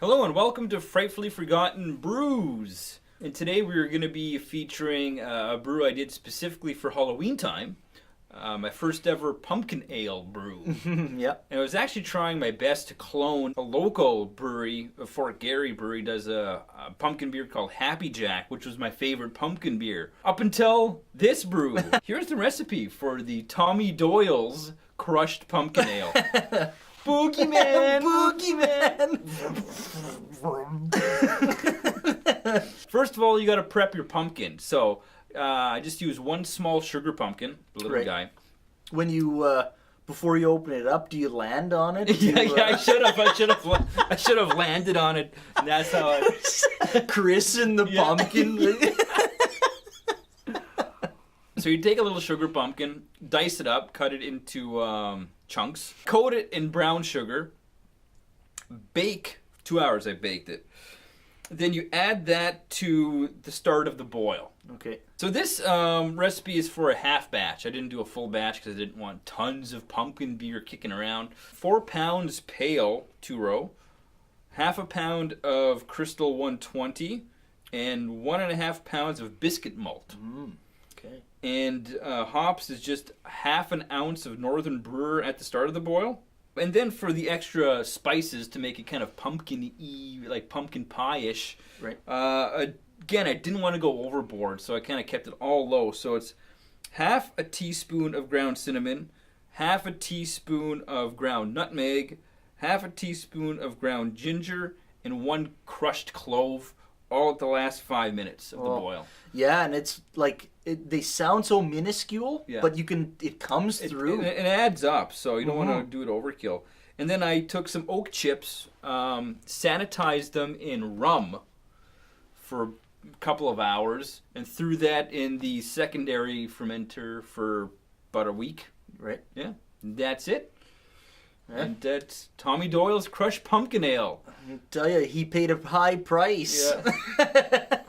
Hello and welcome to Frightfully Forgotten Brews. And today we're going to be featuring a brew I did specifically for Halloween time. My first ever pumpkin ale brew. Yep. And I was actually trying my best to clone a local brewery, a Fort Garry brewery, does a pumpkin beer called Happy Jack, which was my favorite pumpkin beer. Up until this brew. Here's the recipe for the Tommy Doyle's crushed pumpkin ale. Boogeyman! Boogeyman! First of all, you got to prep your pumpkin. So I just use one small sugar pumpkin, the little guy. When you before you open it up, do you land on it? Yeah, I should have landed on it. And that's how I christen the pumpkin. So you take a little sugar pumpkin, dice it up, cut it into chunks, coat it in brown sugar, bake 2 hours. I baked it. Then you add that to the start of the boil. Okay. So this recipe is for a half batch. I didn't do a full batch because I didn't want tons of pumpkin beer kicking around. 4 pounds pale 2-row, half a pound of Crystal 120, and 1.5 pounds of biscuit malt. Okay. And hops is just half an ounce of Northern Brewer at the start of the boil. And then for the extra spices to make it kind of pumpkin-y, like pumpkin pie-ish. Right. Again, I didn't want to go overboard, so I kind of kept it all low. So it's half a teaspoon of ground cinnamon, half a teaspoon of ground nutmeg, half a teaspoon of ground ginger, and 1 crushed clove, all at the last 5 minutes of the boil. Yeah, and it's like they sound so minuscule, but it comes through. It adds up, so you don't want to do it overkill. And then I took some oak chips, sanitized them in rum for a couple of hours, and threw that in the secondary fermenter for about a week. Right. Yeah, that's it. Yeah. And that's Tommy Doyle's crushed pumpkin ale. I tell you, he paid a high price. Yeah.